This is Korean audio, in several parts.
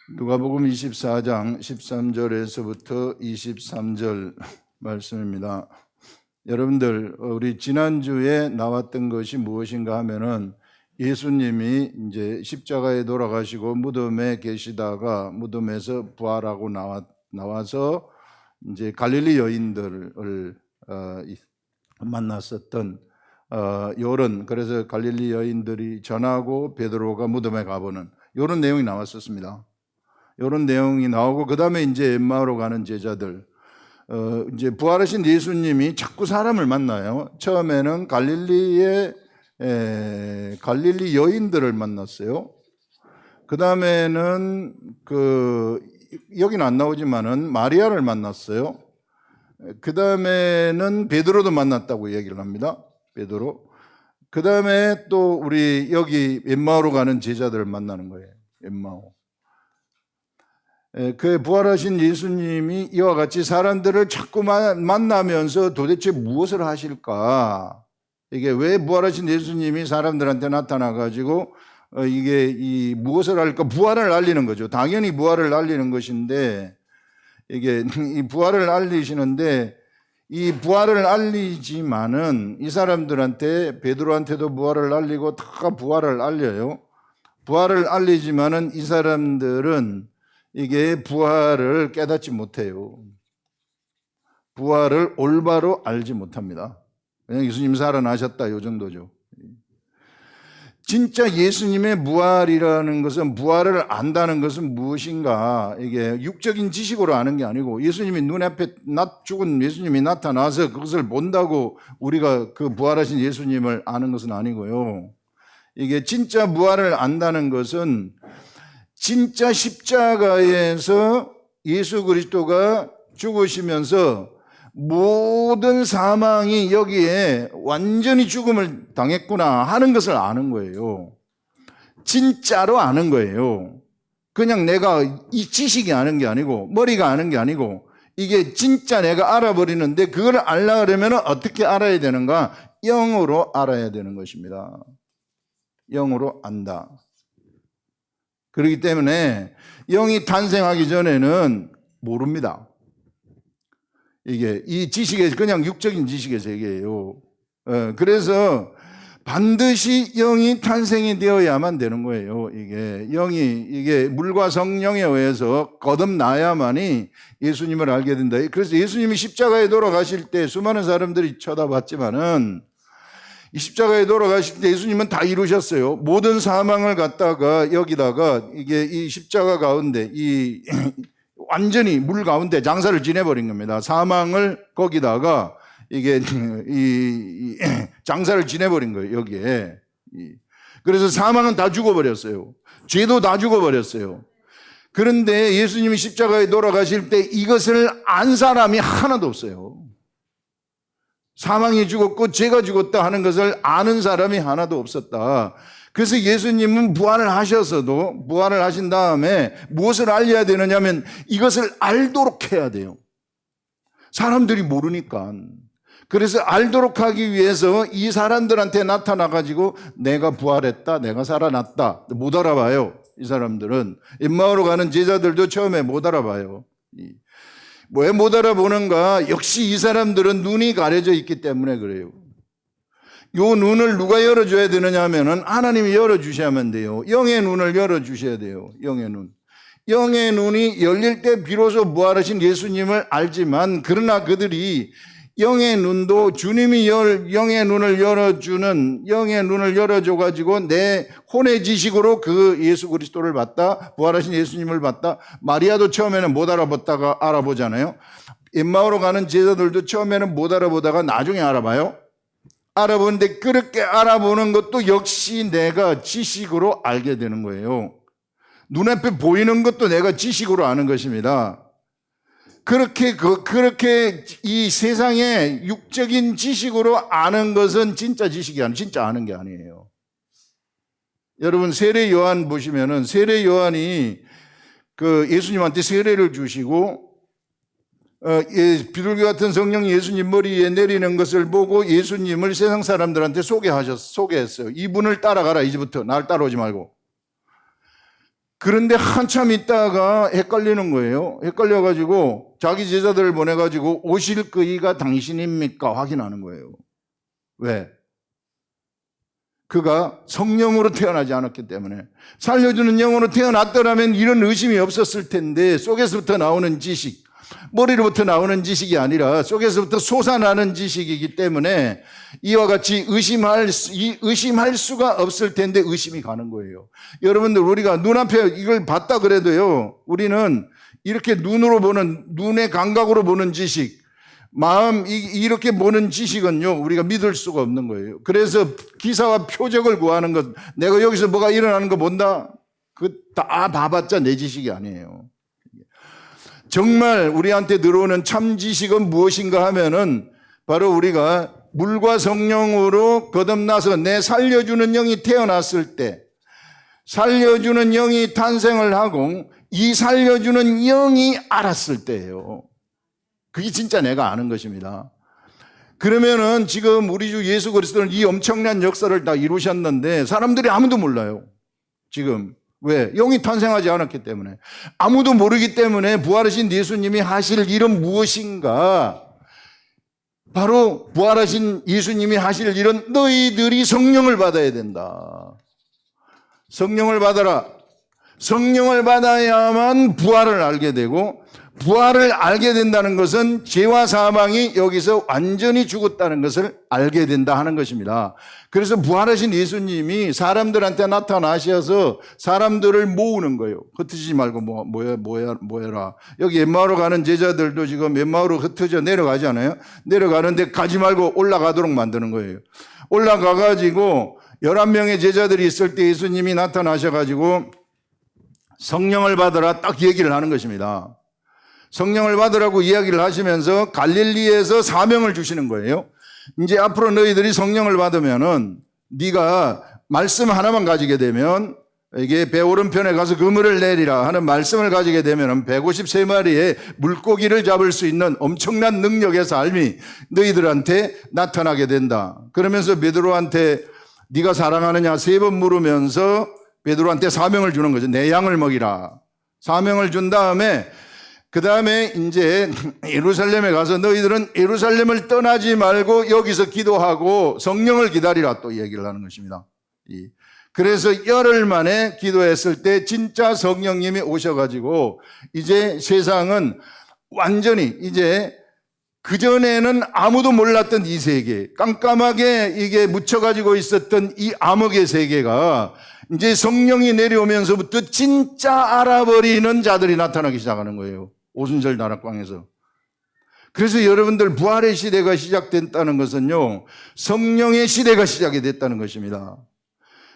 누가복음 24장 13절에서부터 23절 말씀입니다. 여러분들, 우리 지난주에 나왔던 것이 무엇인가 하면은 예수님이 이제 십자가에 돌아가시고 무덤에 계시다가 무덤에서 부활하고 나와서 이제 갈릴리 여인들을 만났었던 요런, 그래서 갈릴리 여인들이 전하고 베드로가 무덤에 가보는 요런 내용이 나왔었습니다. 이런 내용이 나오고, 그 다음에 이제 엠마오로 가는 제자들, 이제 부활하신 예수님이 자꾸 사람을 만나요. 처음에는 갈릴리 여인들을 만났어요. 그 다음에는 여기는 안 나오지만은 마리아를 만났어요. 그 다음에는 베드로도 만났다고 얘기를 합니다. 베드로. 그 다음에 또 우리 여기 엠마오로 가는 제자들을 만나는 거예요. 엠마오. 그 부활하신 예수님이 이와 같이 사람들을 자꾸 만나면서 도대체 무엇을 하실까? 이게 왜 부활하신 예수님이 사람들한테 나타나가지고 이게 무엇을 할까? 부활을 알리는 거죠. 당연히 부활을 알리는 것인데, 이게 이 부활을 알리시는데, 이 부활을 알리지만은 이 사람들한테, 베드로한테도 부활을 알리고 다 부활을 알려요. 부활을 알리지만은 이 사람들은 이게 부활을 깨닫지 못해요. 부활을 올바로 알지 못합니다. 그냥 예수님 살아나셨다, 요 정도죠. 진짜 예수님의 부활이라는 것은, 부활을 안다는 것은 무엇인가? 이게 육적인 지식으로 아는 게 아니고, 예수님이 눈앞에 죽은 예수님이 나타나서 그것을 본다고 우리가 그 부활하신 예수님을 아는 것은 아니고요. 이게 진짜 부활을 안다는 것은 진짜 십자가에서 예수 그리스도가 죽으시면서 모든 사망이 여기에 완전히 죽음을 당했구나 하는 것을 아는 거예요. 진짜로 아는 거예요. 그냥 내가 이 지식이 아는 게 아니고, 머리가 아는 게 아니고, 이게 진짜 내가 알아버리는데, 그걸 알려면 어떻게 알아야 되는가? 영으로 알아야 되는 것입니다. 영으로 안다. 그렇기 때문에 영이 탄생하기 전에는 모릅니다. 이게 이 지식의, 그냥 육적인 지식의 세계예요. 그래서 반드시 영이 탄생이 되어야만 되는 거예요. 이게 영이, 이게 물과 성령에 의해서 거듭나야만이 예수님을 알게 된다. 그래서 예수님이 십자가에 돌아가실 때 수많은 사람들이 쳐다봤지만은, 이 십자가에 돌아가실 때 예수님은 다 이루셨어요. 모든 사망을 갖다가 여기다가, 이게 이 십자가 가운데, 완전히 물 가운데 장사를 지내버린 겁니다. 사망을 거기다가 이게 장사를 지내버린 거예요, 여기에. 그래서 사망은 다 죽어버렸어요. 죄도 다 죽어버렸어요. 그런데 예수님이 십자가에 돌아가실 때 이것을 안 사람이 하나도 없어요. 사망이 죽었고 죄가 죽었다 하는 것을 아는 사람이 하나도 없었다. 그래서 예수님은 부활을 하셔서도, 부활을 하신 다음에 무엇을 알려야 되느냐면 이것을 알도록 해야 돼요. 사람들이 모르니까. 그래서 알도록 하기 위해서 이 사람들한테 나타나가지고 내가 부활했다, 내가 살아났다, 못 알아봐요. 이 사람들은. 엠마오로 가는 제자들도 처음에 못 알아봐요. 왜 못 알아보는가? 역시 이 사람들은 눈이 가려져 있기 때문에 그래요. 요 눈을 누가 열어줘야 되느냐 하면은 하나님이 열어주셔야만 돼요. 영의 눈을 열어주셔야 돼요. 영의 눈. 영의 눈이 열릴 때 비로소 부활하신 예수님을 알지만, 그러나 그들이 영의 눈도 주님이 영의 눈을 열어줘가지고 내 혼의 지식으로 그 예수 그리스도를 봤다, 부활하신 예수님을 봤다. 마리아도 처음에는 못 알아보다가 알아보잖아요. 엠마오로 가는 제자들도 처음에는 못 알아보다가 나중에 알아봐요. 알아보는데, 그렇게 알아보는 것도 역시 내가 지식으로 알게 되는 거예요. 눈앞에 보이는 것도 내가 지식으로 아는 것입니다. 그렇게 이 세상에 육적인 지식으로 아는 것은 진짜 지식이 아니에요. 진짜 아는 게 아니에요. 여러분, 세례 요한 보시면은, 세례 요한이 예수님한테 세례를 주시고, 비둘기 같은 성령이 예수님 머리에 내리는 것을 보고 예수님을 세상 사람들한테 소개했어요. 이분을 따라가라, 이제부터. 날 따라오지 말고. 그런데 한참 있다가 헷갈리는 거예요. 헷갈려가지고 자기 제자들을 보내가지고 오실 그이가 당신입니까? 확인하는 거예요. 왜? 그가 성령으로 태어나지 않았기 때문에. 살려주는 영으로 태어났더라면 이런 의심이 없었을 텐데 속에서부터 나오는 지식, 머리로부터 나오는 지식이 아니라 속에서부터 솟아나는 지식이기 때문에 이와 같이 의심할 수가 없을 텐데 의심이 가는 거예요. 여러분들, 우리가 눈앞에 이걸 봤다 그래도요, 우리는 이렇게 눈으로 보는, 눈의 감각으로 보는 지식, 마음 이렇게 보는 지식은요, 우리가 믿을 수가 없는 거예요. 그래서 기사와 표적을 구하는 것, 내가 여기서 뭐가 일어나는 거 본다? 그 다 봐봤자 내 지식이 아니에요. 정말 우리한테 들어오는 참 지식은 무엇인가 하면은 바로 우리가 물과 성령으로 거듭나서 내 살려주는 영이 태어났을 때, 살려주는 영이 탄생을 하고 이 살려주는 영이 알았을 때예요. 그게 진짜 내가 아는 것입니다. 그러면은 지금 우리 주 예수 그리스도는 이 엄청난 역사를 다 이루셨는데 사람들이 아무도 몰라요. 지금. 왜? 영이 탄생하지 않았기 때문에. 아무도 모르기 때문에 부활하신 예수님이 하실 일은 무엇인가? 바로 부활하신 예수님이 하실 일은 너희들이 성령을 받아야 된다. 성령을 받아라. 성령을 받아야만 부활을 알게 되고, 부활을 알게 된다는 것은 죄와 사망이 여기서 완전히 죽었다는 것을 알게 된다 하는 것입니다. 그래서 부활하신 예수님이 사람들한테 나타나셔서 사람들을 모으는 거예요. 흩어지지 말고 모여라. 여기 엠마오로 가는 제자들도 지금 엠마오로 흩어져 내려가잖아요. 내려가는데 가지 말고 올라가도록 만드는 거예요. 올라가가지고 11명의 제자들이 있을 때 예수님이 나타나셔가지고 성령을 받으라 딱 얘기를 하는 것입니다. 성령을 받으라고 이야기를 하시면서 갈릴리에서 사명을 주시는 거예요. 이제 앞으로 너희들이 성령을 받으면은 네가 말씀 하나만 가지게 되면, 이게 배 오른편에 가서 그물을 내리라 하는 말씀을 가지게 되면은 153마리의 물고기를 잡을 수 있는 엄청난 능력의 삶이 너희들한테 나타나게 된다. 그러면서 베드로한테 네가 사랑하느냐 3번 물으면서 베드로한테 사명을 주는 거죠. 내 양을 먹이라. 사명을 준 다음에 그 다음에 이제 예루살렘에 가서 너희들은 예루살렘을 떠나지 말고 여기서 기도하고 성령을 기다리라 또 얘기를 하는 것입니다. 그래서 열흘 만에 기도했을 때 진짜 성령님이 오셔가지고 이제 세상은 완전히 이제 그전에는 아무도 몰랐던 이 세계, 깜깜하게 이게 묻혀가지고 있었던 이 암흑의 세계가 이제 성령이 내려오면서부터 진짜 알아버리는 자들이 나타나기 시작하는 거예요. 오순절 다락방에서. 그래서 여러분들 부활의 시대가 시작됐다는 것은요, 성령의 시대가 시작이 됐다는 것입니다.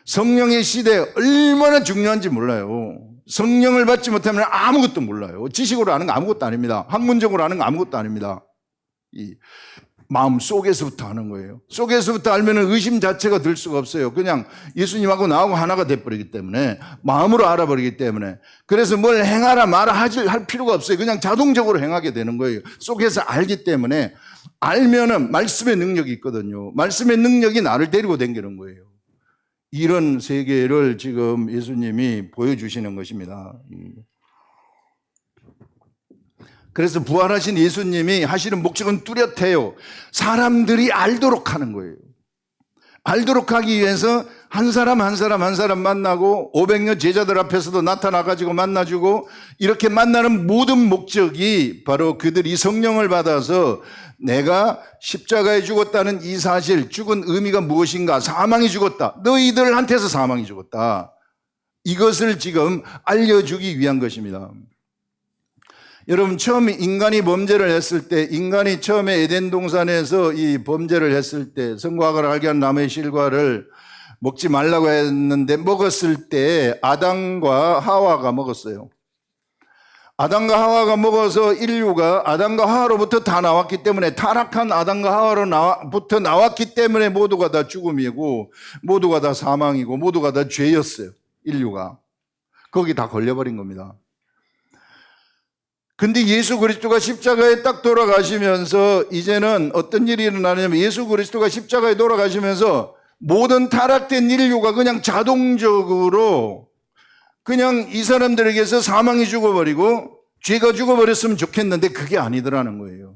성령의 시대 얼마나 중요한지 몰라요. 성령을 받지 못하면 아무것도 몰라요. 지식으로 아는 거 아무것도 아닙니다. 학문적으로 아는 거 아무것도 아닙니다. 이 마음 속에서부터 하는 거예요. 속에서부터 알면 의심 자체가 들 수가 없어요. 그냥 예수님하고 나하고 하나가 돼버리기 때문에, 마음으로 알아버리기 때문에. 그래서 뭘 행하라 마라 할 필요가 없어요. 그냥 자동적으로 행하게 되는 거예요. 속에서 알기 때문에. 알면은 말씀의 능력이 있거든요. 말씀의 능력이 나를 데리고 다니는 거예요. 이런 세계를 지금 예수님이 보여주시는 것입니다. 그래서 부활하신 예수님이 하시는 목적은 뚜렷해요. 사람들이 알도록 하는 거예요. 알도록 하기 위해서 한 사람 한 사람 한 사람 만나고 500여 제자들 앞에서도 나타나가지고 만나주고, 이렇게 만나는 모든 목적이 바로 그들이 성령을 받아서 내가 십자가에 죽었다는 이 사실, 죽은 의미가 무엇인가, 사망이 죽었다, 너희들한테서 사망이 죽었다, 이것을 지금 알려주기 위한 것입니다. 여러분, 처음 인간이 범죄를 했을 때, 인간이 처음에 에덴 동산에서 이 범죄를 했을 때 선과를 알게 한 나무의 실과를 먹지 말라고 했는데 먹었을 때 아담과 하와가 먹었어요. 아담과 하와가 먹어서 인류가 아담과 하와로부터 다 나왔기 때문에, 타락한 아담과 하와로부터 나왔기 때문에 모두가 다 죽음이고 모두가 다 사망이고 모두가 다 죄였어요. 인류가 거기 다 걸려버린 겁니다. 근데 예수 그리스도가 십자가에 딱 돌아가시면서 이제는 어떤 일이 일어나냐면, 예수 그리스도가 십자가에 돌아가시면서 모든 타락된 인류가 그냥 자동적으로 그냥 이 사람들에게서 사망이 죽어버리고 죄가 죽어버렸으면 좋겠는데 그게 아니더라는 거예요.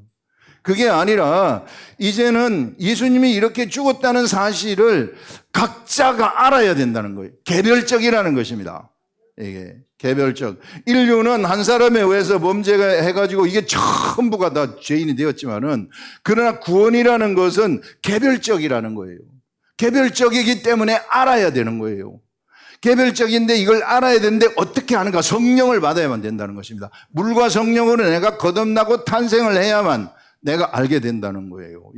그게 아니라 이제는 예수님이 이렇게 죽었다는 사실을 각자가 알아야 된다는 거예요. 개별적이라는 것입니다. 이게 개별적. 인류는 한 사람에 의해서 범죄가 해가지고 이게 전부가 다 죄인이 되었지만은, 그러나 구원이라는 것은 개별적이라는 거예요. 개별적이기 때문에 알아야 되는 거예요. 개별적인데 이걸 알아야 되는데 어떻게 하는가? 성령을 받아야만 된다는 것입니다. 물과 성령으로 내가 거듭나고 탄생을 해야만 내가 알게 된다는 거예요.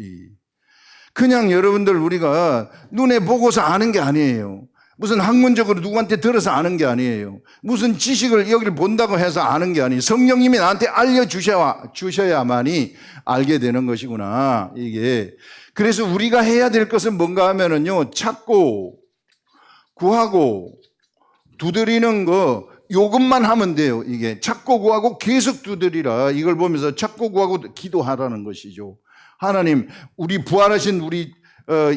그냥 여러분들 우리가 눈에 보고서 아는 게 아니에요. 무슨 학문적으로 누구한테 들어서 아는 게 아니에요. 무슨 지식을 여기를 본다고 해서 아는 게 아니에요. 성령님이 나한테 알려주셔야만이 알게 되는 것이구나. 이게. 그래서 우리가 해야 될 것은 뭔가 하면은요, 찾고, 구하고, 두드리는 거, 요것만 하면 돼요. 이게 찾고 구하고 계속 두드리라. 이걸 보면서 찾고 구하고 기도하라는 것이죠. 하나님, 우리 부활하신 우리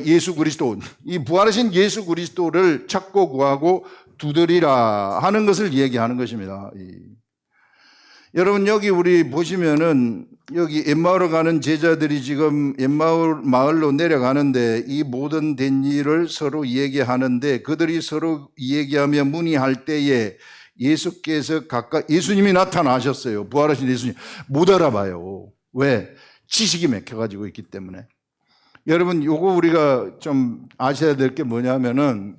예수 그리스도, 이 부활하신 예수 그리스도를 찾고 구하고 두드리라 하는 것을 얘기하는 것입니다. 여러분, 여기 우리 보시면은 여기 엠마오로 가는 제자들이 지금 엠마오 마을로 내려가는데 이 모든 된 일을 서로 얘기하는데, 그들이 서로 얘기하며 문의할 때에 예수께서 예수님이 나타나셨어요. 부활하신 예수님. 못 알아봐요. 왜? 지식이 막혀가지고 있기 때문에. 여러분, 요거 우리가 좀 아셔야 될 게 뭐냐면은,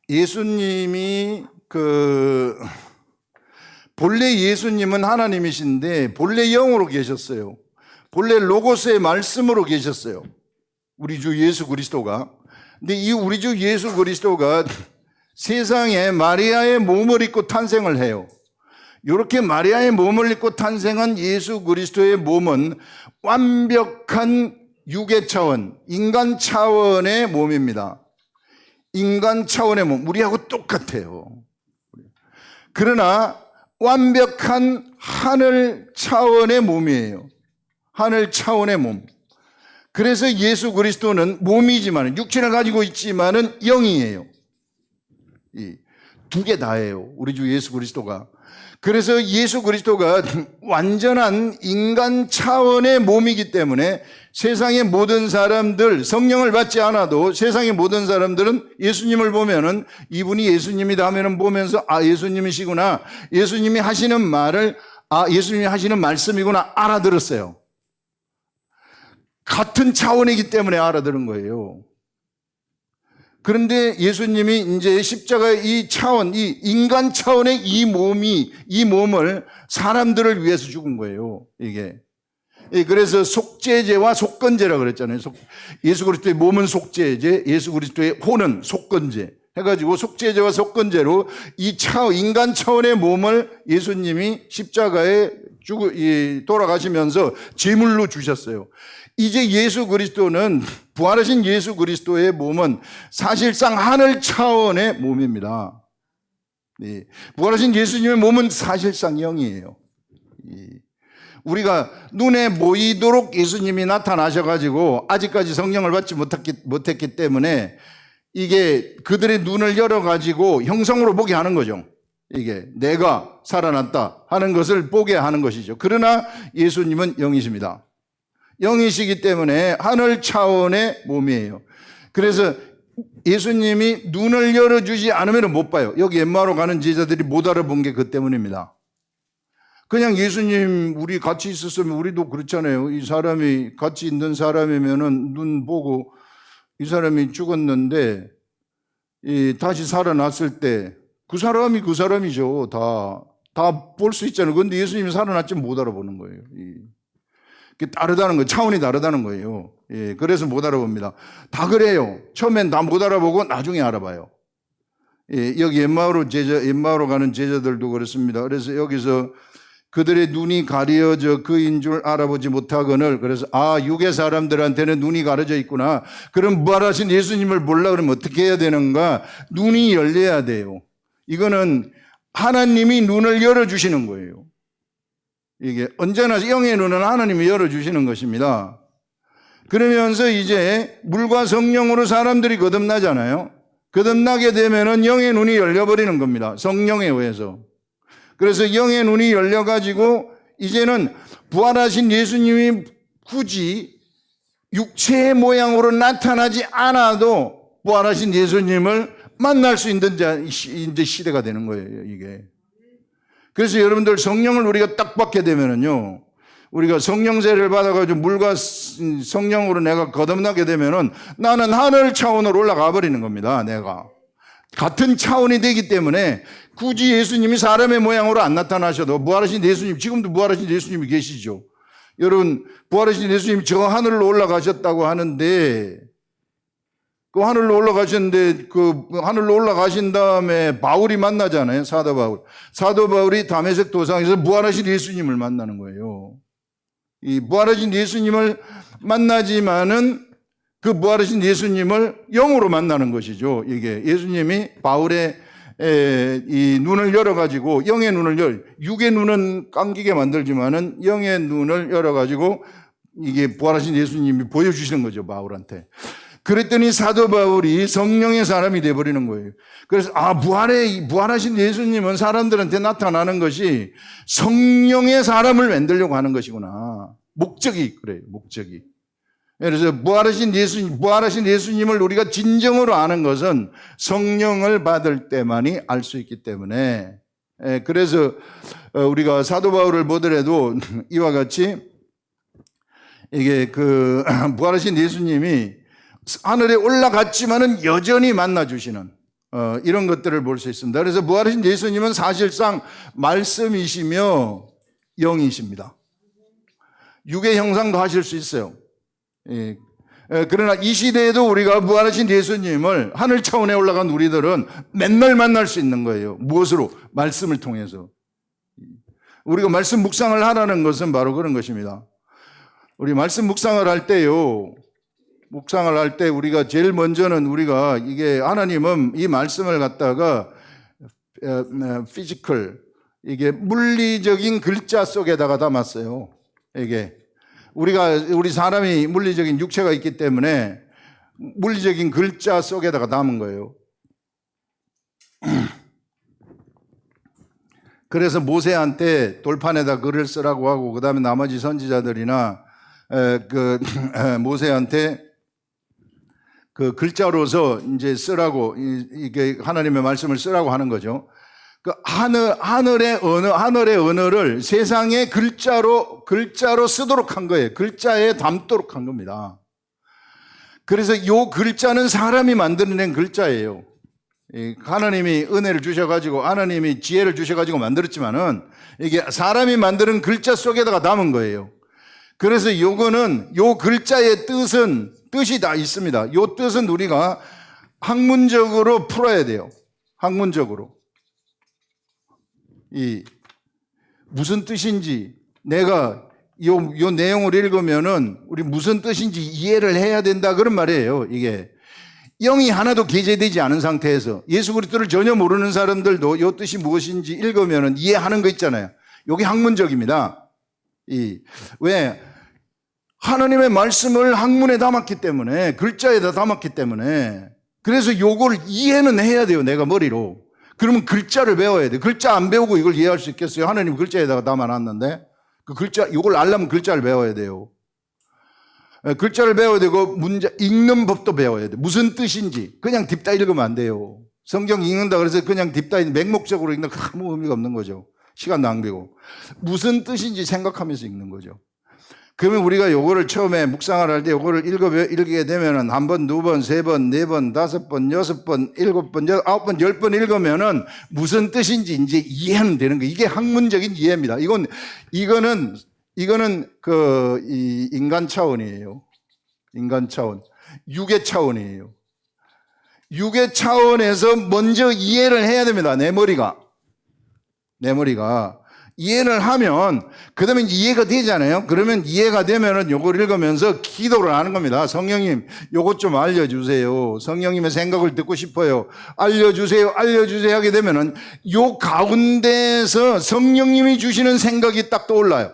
예수님이 본래 예수님은 하나님이신데 본래 영으로 계셨어요. 본래 로고스의 말씀으로 계셨어요. 우리 주 예수 그리스도가. 근데 이 우리 주 예수 그리스도가 세상에 마리아의 몸을 입고 탄생을 해요. 이렇게 마리아의 몸을 입고 탄생한 예수 그리스도의 몸은 완벽한 육의 차원, 인간 차원의 몸입니다. 인간 차원의 몸, 우리하고 똑같아요. 그러나 완벽한 하늘 차원의 몸이에요. 하늘 차원의 몸. 그래서 예수 그리스도는 몸이지만, 육체를 가지고 있지만은 영이에요. 두 개 다예요. 우리 주 예수 그리스도가. 그래서 예수 그리스도가 완전한 인간 차원의 몸이기 때문에 세상의 모든 사람들, 성령을 받지 않아도 세상의 모든 사람들은 예수님을 보면은 이분이 예수님이다 하면은 보면서 예수님이시구나. 예수님이 하시는 말을 예수님이 하시는 말씀이구나 알아들었어요. 같은 차원이기 때문에 알아들은 거예요. 그런데 예수님이 이제 십자가의 이 차원, 이 인간 차원의 이 몸을 사람들을 위해서 죽은 거예요. 이게. 그래서 속죄제와 속건제라고 그랬잖아요. 예수 그리스도의 몸은 속죄제, 예수 그리스도의 혼은 속건제 해가지고 속죄제와 속건제로 이 인간 차원의 몸을 예수님이 십자가에 돌아가시면서 제물로 주셨어요. 이제 예수 그리스도는, 부활하신 예수 그리스도의 몸은 사실상 하늘 차원의 몸입니다. 부활하신 예수님의 몸은 사실상 영이에요. 우리가 눈에 보이도록 예수님이 나타나셔가지고 아직까지 성령을 받지 못했기 때문에 이게 그들의 눈을 열어가지고 형상으로 보게 하는 거죠. 이게 내가 살아났다 하는 것을 보게 하는 것이죠. 그러나 예수님은 영이십니다. 영이시기 때문에 하늘 차원의 몸이에요. 그래서 예수님이 눈을 열어주지 않으면 못 봐요. 여기 엠마오로 가는 제자들이 못 알아본 게 그 때문입니다. 그냥 예수님 우리 같이 있었으면 우리도 그렇잖아요. 이 사람이 같이 있는 사람이면은 눈 보고 이 사람이 죽었는데 다시 살아났을 때 그 사람이 그 사람이죠. 다 볼 수 있잖아요. 그런데 예수님이 살아났지 못 알아보는 거예요. 다르다는 거예요. 차원이 다르다는 거예요. 그래서 못 알아봅니다. 다 그래요. 처음엔 다 못 알아보고 나중에 알아봐요. 여기 엠마오로 가는 제자들도 그렇습니다. 그래서 여기서 그들의 눈이 가려져 그인 줄 알아보지 못하거늘, 그래서 육의 사람들한테는 눈이 가려져 있구나. 그럼 부활하신 예수님을 보려고 그러면 어떻게 해야 되는가? 눈이 열려야 돼요. 이거는 하나님이 눈을 열어주시는 거예요. 이게 언제나 영의 눈은 하나님이 열어주시는 것입니다. 그러면서 이제 물과 성령으로 사람들이 거듭나잖아요. 거듭나게 되면은 영의 눈이 열려버리는 겁니다. 성령에 의해서. 그래서 영의 눈이 열려가지고 이제는 부활하신 예수님이 굳이 육체의 모양으로 나타나지 않아도 부활하신 예수님을 만날 수 있는 이제 시대가 되는 거예요, 이게. 그래서 여러분들 성령을 우리가 딱 받게 되면은요, 우리가 성령세를 받아가지고 물과 성령으로 내가 거듭나게 되면은 나는 하늘 차원으로 올라가 버리는 겁니다, 내가. 같은 차원이 되기 때문에 굳이 예수님이 사람의 모양으로 안 나타나셔도 부활하신 예수님, 지금도 부활하신 예수님이 계시죠. 여러분, 부활하신 예수님이 저 하늘로 올라가셨다고 하는데, 그 하늘로 올라가셨는데, 그 하늘로 올라가신 다음에 바울이 만나잖아요, 사도 바울. 사도 바울이 다메섹 도상에서 부활하신 예수님을 만나는 거예요. 이 부활하신 예수님을 만나지만은 그 부활하신 예수님을 영으로 만나는 것이죠. 이게 예수님이 바울의 이 눈을 열어가지고 영의 눈을 육의 눈은 감기게 만들지만은 영의 눈을 열어가지고 이게 부활하신 예수님이 보여주시는 거죠, 바울한테. 그랬더니 사도 바울이 성령의 사람이 돼버리는 거예요. 그래서 부활하신 예수님은 사람들한테 나타나는 것이 성령의 사람을 만들려고 하는 것이구나. 목적이 그래요, 목적이. 그래서 부활하신 예수님을 우리가 진정으로 아는 것은 성령을 받을 때만이 알 수 있기 때문에, 그래서 우리가 사도 바울을 보더라도 이와 같이 이게 그 부활하신 예수님이 하늘에 올라갔지만은 여전히 만나주시는 이런 것들을 볼 수 있습니다. 그래서 부활하신 예수님은 사실상 말씀이시며 영이십니다. 육의 형상도 하실 수 있어요. 그러나 이 시대에도 우리가 부활하신 예수님을 하늘 차원에 올라간 우리들은 맨날 만날 수 있는 거예요. 무엇으로? 말씀을 통해서. 우리가 말씀 묵상을 하라는 것은 바로 그런 것입니다. 우리 말씀 묵상을 할 때요, 묵상을 할 때 우리가 제일 먼저는 우리가 이게 하나님은 이 말씀을 갖다가 피지컬, 이게 물리적인 글자 속에다가 담았어요. 이게 우리 사람이 물리적인 육체가 있기 때문에 물리적인 글자 속에다가 담은 거예요. 그래서 모세한테 돌판에다 글을 쓰라고 하고, 그 다음에 나머지 선지자들이나 모세한테 그 글자로서 이제 쓰라고, 이게 하나님의 말씀을 쓰라고 하는 거죠. 그 하늘의 언어를 세상의 글자로 쓰도록 한 거예요. 글자에 담도록 한 겁니다. 그래서 이 글자는 사람이 만들어낸 글자예요. 하나님이 은혜를 주셔가지고, 하나님이 지혜를 주셔가지고 만들었지만은 이게 사람이 만드는 글자 속에다가 담은 거예요. 그래서 요거는 요 글자의 뜻이 다 있습니다. 요 뜻은 우리가 학문적으로 풀어야 돼요. 학문적으로. 무슨 뜻인지 내가 요 내용을 읽으면은 우리 무슨 뜻인지 이해를 해야 된다, 그런 말이에요. 이게 영이 하나도 계제되지 않은 상태에서 예수 그리스도를 전혀 모르는 사람들도 요 뜻이 무엇인지 읽으면은 이해하는 거 있잖아요. 요게 학문적입니다. 왜? 하나님의 말씀을 학문에 담았기 때문에, 글자에다 담았기 때문에, 그래서 요걸 이해는 해야 돼요, 내가 머리로. 그러면 글자를 배워야 돼. 글자 안 배우고 이걸 이해할 수 있겠어요? 하나님 글자에다가 담아놨는데, 그 글자, 요걸 알려면 글자를 배워야 돼요. 글자를 배워야 되고, 읽는 법도 배워야 돼. 무슨 뜻인지. 그냥 딥다 읽으면 안 돼요. 성경 읽는다 그래서 그냥 딥다 맹목적으로 읽는 거 아무 의미가 없는 거죠. 시간 낭비고. 무슨 뜻인지 생각하면서 읽는 거죠. 그러면 우리가 요거를 처음에 묵상을 할 때 요거를 읽게 되면은 한 번, 두 번, 세 번, 네 번, 다섯 번, 여섯 번, 일곱 번, 아홉 번, 10번 읽으면은 무슨 뜻인지 이제 이해는 되는 거예요. 이게 학문적인 이해입니다. 이거는 이 인간 차원이에요. 인간 차원. 육의 차원이에요. 육의 차원에서 먼저 이해를 해야 됩니다. 내 머리가. 이해를 하면, 그 다음에 이해가 되잖아요. 그러면 이해가 되면은 요걸 읽으면서 기도를 하는 겁니다. 성령님, 요것 좀 알려주세요. 성령님의 생각을 듣고 싶어요. 알려주세요. 하게 되면은 요 가운데에서 성령님이 주시는 생각이 딱 떠올라요.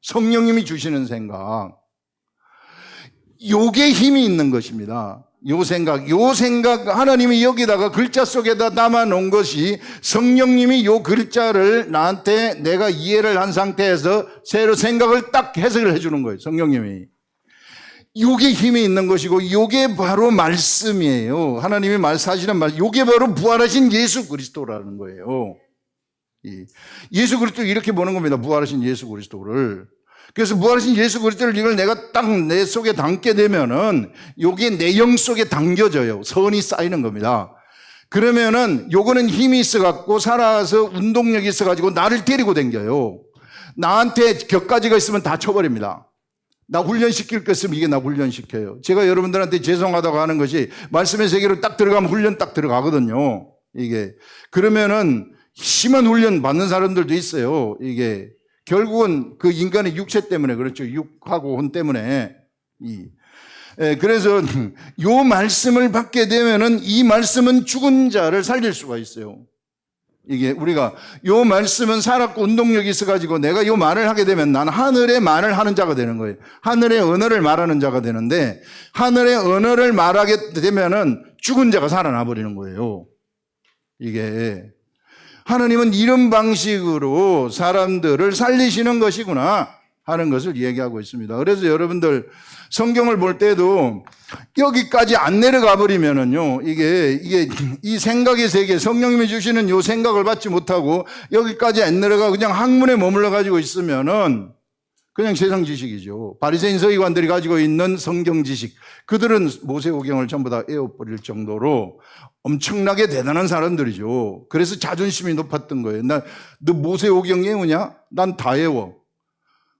성령님이 주시는 생각. 요게 힘이 있는 것입니다. 요 생각 하나님이 여기다가 글자 속에다 담아 놓은 것이 성령님이 요 글자를 나한테 내가 이해를 한 상태에서 새로 생각을 딱 해석을 해주는 거예요. 성령님이. 요게 힘이 있는 것이고 요게 바로 말씀이에요. 하나님이 말씀하시는 말, 요게 바로 부활하신 예수 그리스도라는 거예요. 예수 그리스도를 이렇게 보는 겁니다. 부활하신 예수 그리스도를. 그래서 부활하신 예수 그리스도를 이걸 내가 딱 내 속에 담게 되면은 요게 내 영 속에 담겨져요. 선이 쌓이는 겁니다. 그러면은 요거는 힘이 있어갖고 살아서 운동력이 있어가지고 나를 데리고 댕겨요. 나한테 격가지가 있으면 다 쳐버립니다. 나 훈련시킬 거 있으면 이게 나 훈련시켜요. 제가 여러분들한테 죄송하다고 하는 것이 말씀의 세계로 딱 들어가면 훈련 딱 들어가거든요. 이게. 그러면은 심한 훈련 받는 사람들도 있어요. 이게. 결국은 그 인간의 육체 때문에 그렇죠. 육하고 혼 때문에. 그래서 요 말씀을 받게 되면은 이 말씀은 죽은 자를 살릴 수가 있어요. 이게 우리가 요 말씀은 살았고 운동력이 있어가지고 내가 요 말을 하게 되면 난 하늘의 말을 하는 자가 되는 거예요. 하늘의 언어를 말하는 자가 되는데 하늘의 언어를 말하게 되면은 죽은 자가 살아나 버리는 거예요. 이게 하나님은 이런 방식으로 사람들을 살리시는 것이구나 하는 것을 얘기하고 있습니다. 그래서 여러분들 성경을 볼 때도 여기까지 안 내려가 버리면은요, 이게 이 생각의 세계, 성령님이 주시는 요 생각을 받지 못하고 여기까지 안 내려가 그냥 학문에 머물러 가지고 있으면은 그냥 세상 지식이죠. 바리새인 서기관들이 가지고 있는 성경 지식, 그들은 모세오경을 전부 다 에워버릴 정도로 엄청나게 대단한 사람들이죠. 그래서 자존심이 높았던 거예요. 너 모세오경 외우냐? 난 다 외워.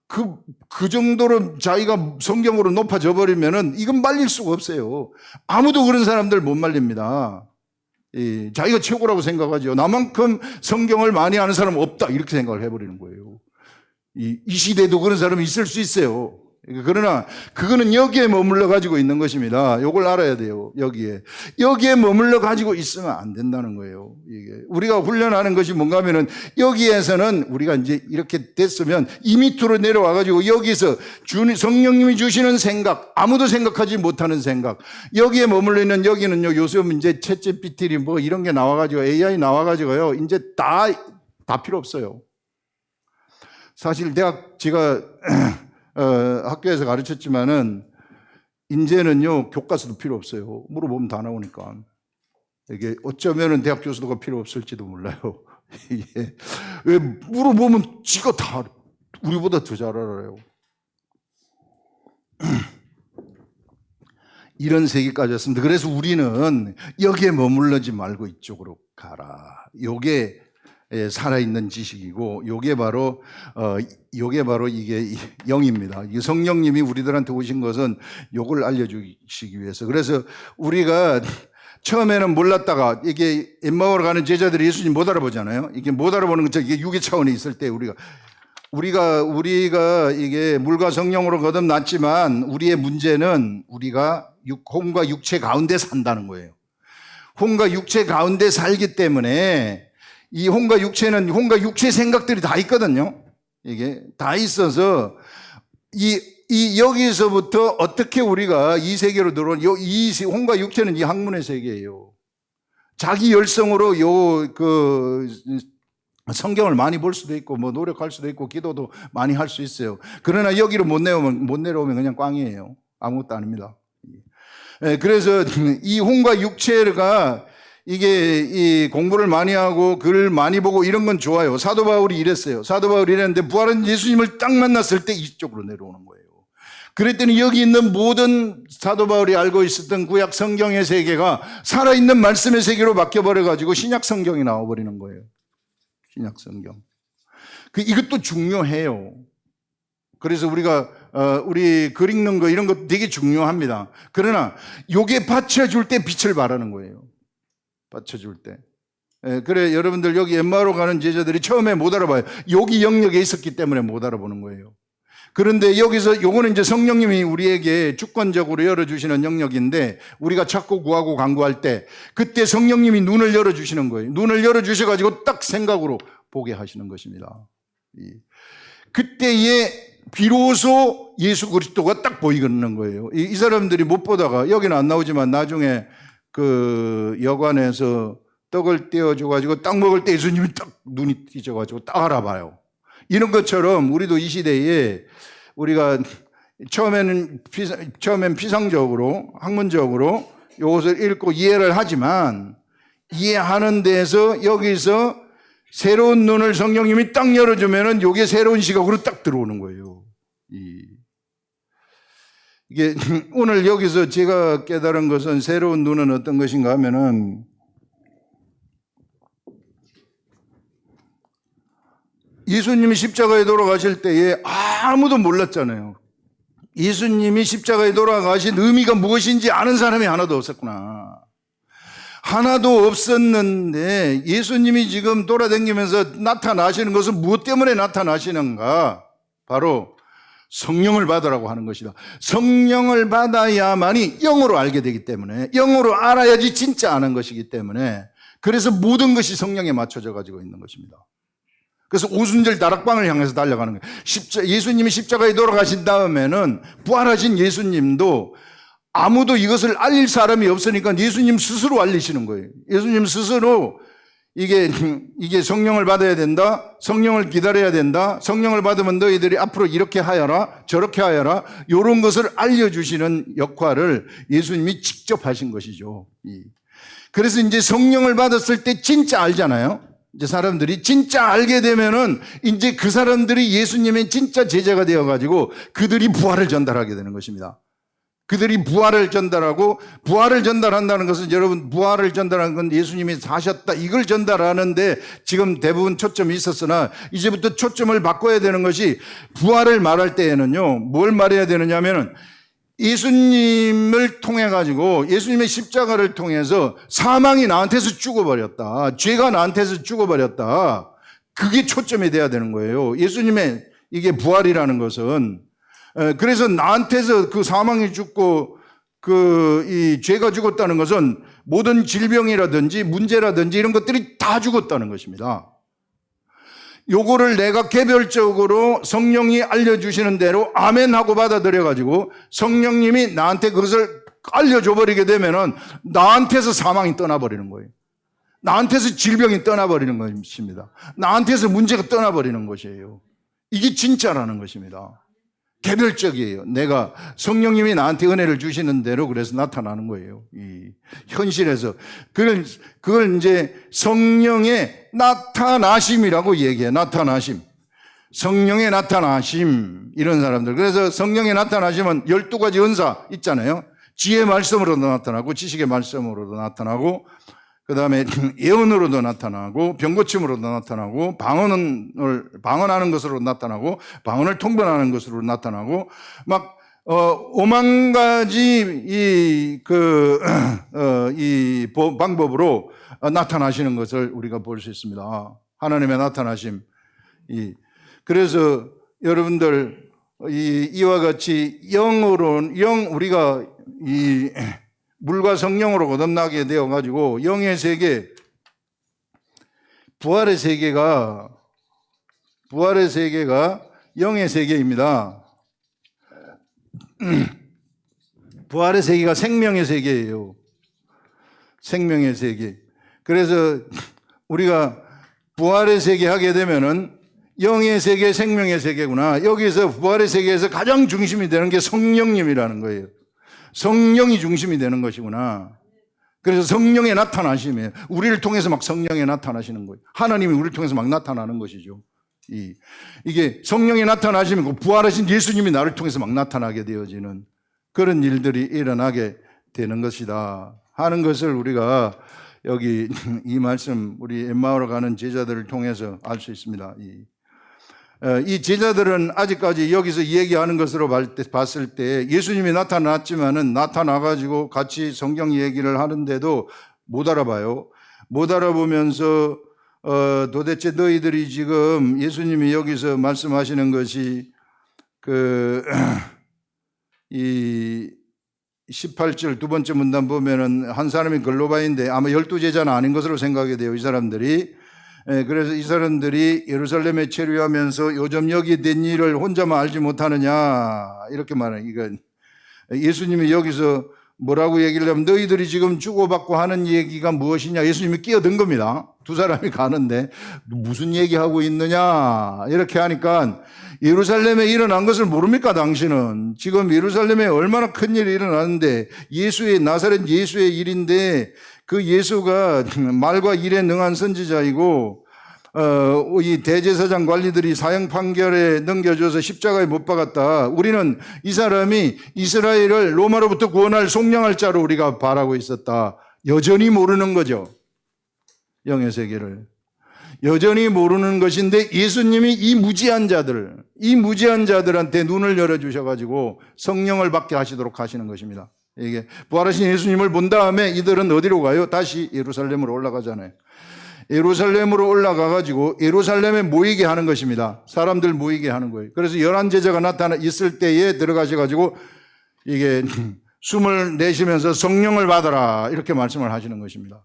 그 정도로 자기가 성경으로 높아져 버리면은 이건 말릴 수가 없어요. 아무도 그런 사람들 못 말립니다. 자기가 최고라고 생각하죠. 나만큼 성경을 많이 아는 사람은 없다. 이렇게 생각을 해버리는 거예요. 이 시대에도 그런 사람이 있을 수 있어요. 그러나 그거는 여기에 머물러 가지고 있는 것입니다. 이걸 알아야 돼요. 여기에 머물러 가지고 있으면 안 된다는 거예요. 이게 우리가 훈련하는 것이 뭔가 하면은 여기에서는 우리가 이제 이렇게 됐으면 이 밑으로 내려와 가지고 여기서 성령님이 주시는 생각, 아무도 생각하지 못하는 생각, 여기에 머물러 있는 여기는요, 요즘 이제 챗GPT 뭐 이런 게 나와 가지고 AI 나와 가지고요, 이제 다 필요 없어요. 사실 제가 학교에서 가르쳤지만은 이제는요 교과서도 필요 없어요. 물어보면 다 나오니까. 이게 어쩌면은 대학 교수가 필요 없을지도 몰라요. 이게 왜 물어보면 지가 다 우리보다 더 잘 알아요. 이런 세계까지 왔습니다. 그래서 우리는 여기에 머물러지 말고 이쪽으로 가라. 요게 살아있는 지식이고, 요게 바로 이게 영입니다. 이 성령님이 우리들한테 오신 것은 요걸 알려주시기 위해서. 그래서 우리가 처음에는 몰랐다가 이게 엠마오로 가는 제자들이 예수님 못 알아보잖아요. 이게 못 알아보는 건 이게 육의 차원에 있을 때 우리가 이게 물과 성령으로 거듭났지만 우리의 문제는 우리가 혼과 육체 가운데 산다는 거예요. 혼과 육체 가운데 살기 때문에 이 혼과 육체 생각들이 다 있거든요. 이게 다 있어서 여기서부터 어떻게 우리가 이 세계로 들어온 이 혼과 육체는 이 학문의 세계예요. 자기 열성으로 성경을 많이 볼 수도 있고 뭐 노력할 수도 있고 기도도 많이 할 수 있어요. 그러나 여기로 못 내려오면 그냥 꽝이에요. 아무것도 아닙니다. 그래서 이 혼과 육체가 이게 이 공부를 많이 하고 글을 많이 보고 이런 건 좋아요. 사도 바울이 이랬어요. 사도 바울이 이랬는데 부활한 예수님을 딱 만났을 때 이쪽으로 내려오는 거예요. 그랬더니 여기 있는 모든 사도 바울이 알고 있었던 구약 성경의 세계가 살아있는 말씀의 세계로 바뀌어버려가지고 신약 성경이 나와버리는 거예요. 신약 성경. 이것도 중요해요. 그래서 우리 글 읽는 거 이런 거 되게 중요합니다. 그러나 요게 받쳐줄 때 빛을 발하는 거예요. 받쳐줄 때. 그래, 여러분들 여기 엠마오로 가는 제자들이 처음에 못 알아봐요. 여기 영역에 있었기 때문에 못 알아보는 거예요. 그런데 여기서 요거는 이제 성령님이 우리에게 주권적으로 열어주시는 영역인데 우리가 찾고 구하고 간구할 때 그때 성령님이 눈을 열어주시는 거예요. 눈을 열어주셔가지고 딱 생각으로 보게 하시는 것입니다. 그때에 비로소 예수 그리스도가 딱 보이는 거예요. 이 사람들이 못 보다가, 여기는 안 나오지만 나중에 그 여관에서 떡을 떼어줘가지고 딱 먹을 때 예수님이 딱 눈이 띄져가지고 딱 알아봐요. 이런 것처럼 우리도 이 시대에 우리가 처음엔 피상적으로, 학문적으로 이것을 읽고 이해를 하지만, 이해하는 데에서 여기서 새로운 눈을 성령님이 딱 열어주면은 이게 새로운 시각으로 딱 들어오는 거예요. 이게 오늘 여기서 제가 깨달은 것은, 새로운 눈은 어떤 것인가 하면은, 예수님이 십자가에 돌아가실 때에 아무도 몰랐잖아요. 예수님이 십자가에 돌아가신 의미가 무엇인지 아는 사람이 하나도 없었구나. 하나도 없었는데 예수님이 지금 돌아다니면서 나타나시는 것은 무엇 때문에 나타나시는가? 바로 성령을 받으라고 하는 것이다. 성령을 받아야만이 영으로 알게 되기 때문에, 영으로 알아야지 진짜 아는 것이기 때문에, 그래서 모든 것이 성령에 맞춰져 가지고 있는 것입니다. 그래서 오순절 다락방을 향해서 달려가는 거예요. 예수님이 십자가에 돌아가신 다음에는 부활하신 예수님도 아무도 이것을 알릴 사람이 없으니까 예수님 스스로 알리시는 거예요. 예수님 스스로 이게 성령을 받아야 된다, 성령을 기다려야 된다, 성령을 받으면 너희들이 앞으로 이렇게 하여라, 저렇게 하여라, 이런 것을 알려주시는 역할을 예수님이 직접 하신 것이죠. 그래서 이제 성령을 받았을 때 진짜 알잖아요. 이제 사람들이 진짜 알게 되면은 이제 그 사람들이 예수님의 진짜 제자가 되어가지고 그들이 부활을 전달하게 되는 것입니다. 그들이 부활을 전달하고, 부활을 전달한다는 것은, 여러분, 부활을 전달하는 건 예수님이 사셨다, 이걸 전달하는데 지금 대부분 초점이 있었으나, 이제부터 초점을 바꿔야 되는 것이, 부활을 말할 때에는요, 뭘 말해야 되느냐 하면은, 예수님을 통해 가지고, 예수님의 십자가를 통해서 사망이 나한테서 죽어버렸다, 죄가 나한테서 죽어버렸다, 그게 초점이 돼야 되는 거예요. 예수님의 이게 부활이라는 것은. 그래서 나한테서 그 사망이 죽고 이 죄가 죽었다는 것은 모든 질병이라든지 문제라든지 이런 것들이 다 죽었다는 것입니다. 요거를 내가 개별적으로 성령이 알려주시는 대로 아멘 하고 받아들여 가지고 성령님이 나한테 그것을 알려줘 버리게 되면은 나한테서 사망이 떠나버리는 거예요. 나한테서 질병이 떠나버리는 것입니다. 나한테서 문제가 떠나버리는 것이에요. 이게 진짜라는 것입니다. 개별적이에요. 내가 성령님이 나한테 은혜를 주시는 대로 그래서 나타나는 거예요. 이 현실에서 그걸 이제 성령의 나타나심이라고 얘기해요. 나타나심, 성령의 나타나심, 이런 사람들. 그래서 성령의 나타나심은 12가지 은사 있잖아요. 지혜의 말씀으로도 나타나고, 지식의 말씀으로도 나타나고, 그 다음에 예언으로도 나타나고, 병고침으로도 나타나고, 방언하는 것으로 나타나고, 방언을 통변하는 것으로 나타나고, 막 5만 가지 이 방법으로 나타나시는 것을 우리가 볼 수 있습니다. 하나님의 나타나심. 그래서 여러분들 이와 같이 우리가 물과 성령으로 거듭나게 되어가지고 영의 세계, 부활의 세계가 영의 세계입니다. 부활의 세계가 생명의 세계예요. 생명의 세계. 그래서 우리가 부활의 세계 하게 되면은 영의 세계, 생명의 세계구나. 여기서 부활의 세계에서 가장 중심이 되는 게 성령님이라는 거예요. 성령이 중심이 되는 것이구나. 그래서 성령의 나타나심이에요. 우리를 통해서 막 성령이 나타나시는 거예요. 하나님이 우리를 통해서 막 나타나는 것이죠. 이게 성령의 나타나심이고, 부활하신 예수님이 나를 통해서 막 나타나게 되어지는 그런 일들이 일어나게 되는 것이다 하는 것을 우리가 여기 이 말씀, 우리 엠마오로 가는 제자들을 통해서 알 수 있습니다. 이 제자들은 아직까지 여기서 얘기하는 것으로 봤을 때 예수님이 나타났지만은 나타나가지고 같이 성경 얘기를 하는데도 못 알아봐요. 못 알아보면서 도대체 너희들이 지금 예수님이 여기서 말씀하시는 것이 이 18절 두 번째 문단 보면은 한 사람이 글로바인데 아마 12제자는 아닌 것으로 생각이 돼요. 이 사람들이 그래서 이 사람들이 예루살렘에 체류하면서 요즘 여기 된 일을 혼자만 알지 못하느냐 이렇게 말해요. 이건 예수님이 여기서 뭐라고 얘기를 하면 너희들이 지금 주고받고 하는 얘기가 무엇이냐, 예수님이 끼어든 겁니다. 두 사람이 가는데 무슨 얘기하고 있느냐 이렇게 하니까, 예루살렘에 일어난 것을 모릅니까 당신은? 지금 예루살렘에 얼마나 큰 일이 일어나는데, 나사렛 예수의 일인데, 그 예수가 말과 일에 능한 선지자이고 이 대제사장 관리들이 사형 판결에 넘겨줘서 십자가에 못 박았다. 우리는 이 사람이 이스라엘을 로마로부터 구원할 속량할 자로 우리가 바라고 있었다. 여전히 모르는 거죠. 영의 세계를 여전히 모르는 것인데, 예수님이 이 무지한 자들한테 눈을 열어주셔가지고 성령을 받게 하시도록 하시는 것입니다. 이게 부활하신 예수님을 본 다음에 이들은 어디로 가요? 다시 예루살렘으로 올라가잖아요. 예루살렘으로 올라가가지고 예루살렘에 모이게 하는 것입니다. 사람들 모이게 하는 거예요. 그래서 11 제자가 나타나 있을 때에 들어가셔가지고 이게 숨을 내쉬면서 성령을 받아라 이렇게 말씀을 하시는 것입니다.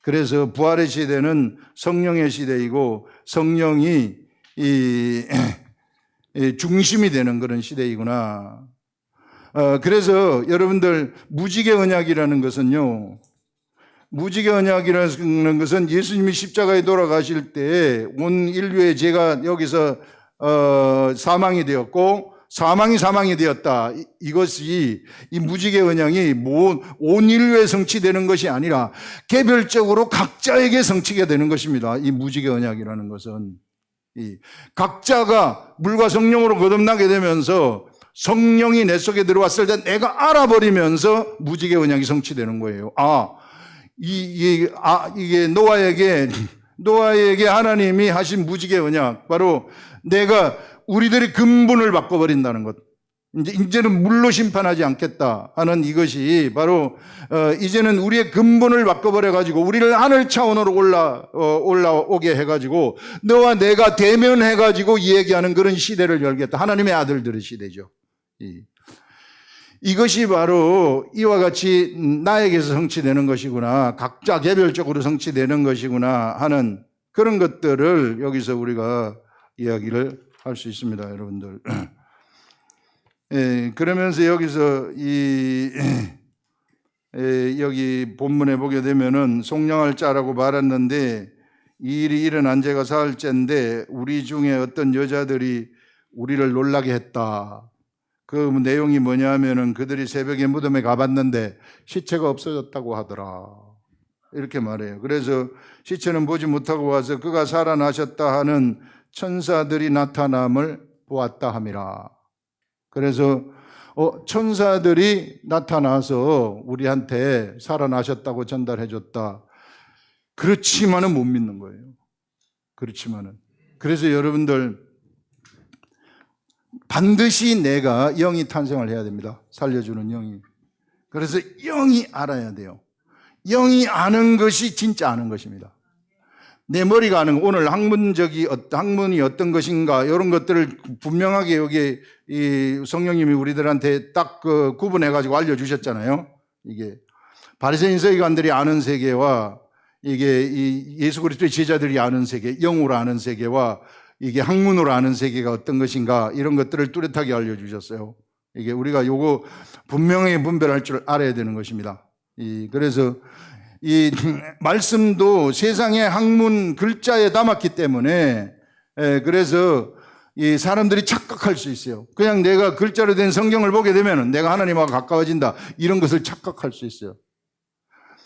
그래서 부활의 시대는 성령의 시대이고, 성령이 이 중심이 되는 그런 시대이구나. 그래서 여러분들, 무지개 언약이라는 것은요, 무지개 언약이라는 것은 예수님이 십자가에 돌아가실 때 온 인류의 죄가 여기서 사망이 되었고, 사망이 되었다. 이것이, 이 무지개 언약이 온 인류에 성취되는 것이 아니라 개별적으로 각자에게 성취가 되는 것입니다. 이 무지개 언약이라는 것은 각자가 물과 성령으로 거듭나게 되면서 성령이 내 속에 들어왔을 때 내가 알아버리면서 무지개 언약이 성취되는 거예요. 이게 노아에게 하나님이 하신 무지개 언약, 바로 내가 우리들의 근본을 바꿔버린다는 것. 이제는 물로 심판하지 않겠다 하는 이것이 바로 이제는 우리의 근본을 바꿔버려가지고 우리를 하늘 차원으로 올라오게 해가지고 너와 내가 대면해가지고 얘기하는 그런 시대를 열겠다. 하나님의 아들들의 시대죠. 이것이 바로 이와 같이 나에게서 성취되는 것이구나, 각자 개별적으로 성취되는 것이구나 하는 그런 것들을 여기서 우리가 이야기를 할 수 있습니다, 여러분들. 그러면서 여기서 여기 본문에 보게 되면은 속량할 자라고 말했는데, 이 일이 일어난 지가 사흘째인데 우리 중에 어떤 여자들이 우리를 놀라게 했다. 그 내용이 뭐냐 하면은 그들이 새벽에 무덤에 가봤는데 시체가 없어졌다고 하더라. 이렇게 말해요. 그래서 시체는 보지 못하고 와서 그가 살아나셨다 하는 천사들이 나타남을 보았다 함이라. 그래서 천사들이 나타나서 우리한테 살아나셨다고 전달해 줬다. 그렇지만은 못 믿는 거예요. 그래서 여러분들, 반드시 내가 영이 탄생을 해야 됩니다. 살려주는 영이. 그래서 영이 알아야 돼요. 영이 아는 것이 진짜 아는 것입니다. 내 머리가 아는, 오늘 학문이 어떤 것인가, 이런 것들을 분명하게 여기 이 성령님이 우리들한테 딱 구분해가지고 알려주셨잖아요. 이게 바리새인 서기관들이 아는 세계와 이게 이 예수 그리스도의 제자들이 아는 세계, 영으로 아는 세계와 이게 학문으로 아는 세계가 어떤 것인가, 이런 것들을 뚜렷하게 알려주셨어요. 이게 우리가 요거 분명하게 분별할 줄 알아야 되는 것입니다. 그래서 이 말씀도 세상의 학문 글자에 담았기 때문에, 그래서 이 사람들이 착각할 수 있어요. 그냥 내가 글자로 된 성경을 보게 되면 내가 하나님하고 가까워진다, 이런 것을 착각할 수 있어요.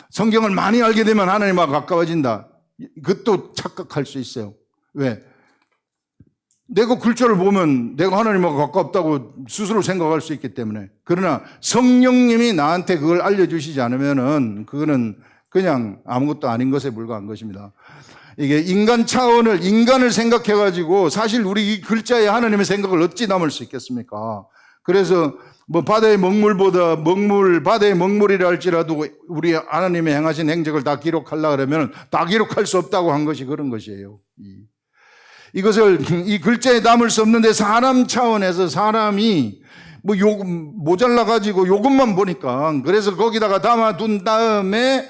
성경을 많이 알게 되면 하나님하고 가까워진다, 그것도 착각할 수 있어요. 왜? 내가 글자를 보면 내가 하나님하고 가깝다고 스스로 생각할 수 있기 때문에. 그러나 성령님이 나한테 그걸 알려주시지 않으면은 그거는 그냥 아무것도 아닌 것에 불과한 것입니다. 이게 인간을 생각해가지고 사실 우리 이 글자에 하나님의 생각을 어찌 담을 수 있겠습니까? 그래서 바다의 먹물이라 할지라도 우리 하나님의 행하신 행적을 다 기록하려고 그러면 다 기록할 수 없다고 한 것이 그런 것이에요. 이것을 이 글자에 담을 수 없는데 사람 차원에서 사람이 모자라가지고 요것만 보니까, 그래서 거기다가 담아둔 다음에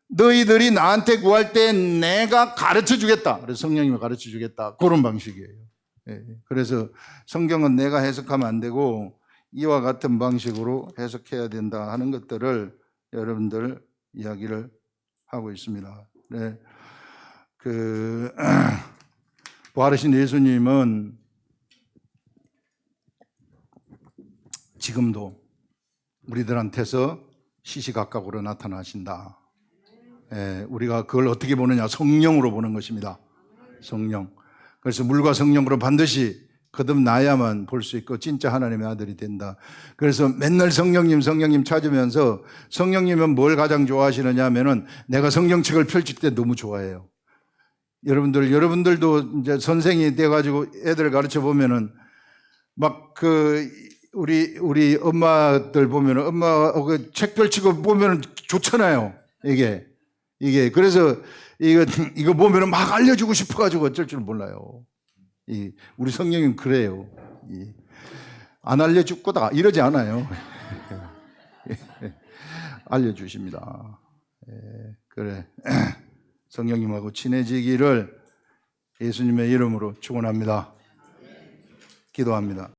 너희들이 나한테 구할 때 내가 가르쳐 주겠다. 그래서 성령님이 가르쳐 주겠다. 그런 방식이에요. 예. 그래서 성경은 내가 해석하면 안 되고 이와 같은 방식으로 해석해야 된다 하는 것들을 여러분들 이야기를 하고 있습니다. 네. 부활하신 예수님은 지금도 우리들한테서 시시각각으로 나타나신다. 예, 우리가 그걸 어떻게 보느냐? 성령으로 보는 것입니다. 성령. 그래서 물과 성령으로 반드시 거듭나야만 볼 수 있고 진짜 하나님의 아들이 된다. 그래서 맨날 성령님 찾으면서 성령님은 뭘 가장 좋아하시느냐 하면은 내가 성경책을 펼칠 때 너무 좋아해요. 여러분들도 이제 선생이 돼가지고 애들 가르쳐 보면은 막 우리 엄마들 보면은 엄마 그 책 펼치고 보면은 좋잖아요. 이게 그래서 이거 보면은 막 알려주고 싶어가지고 어쩔 줄 몰라요. 우리 성령님 그래요. 안 알려줄 거다 이러지 않아요. 알려주십니다. 그래. 성령님하고 친해지기를 예수님의 이름으로 축원합니다. 기도합니다.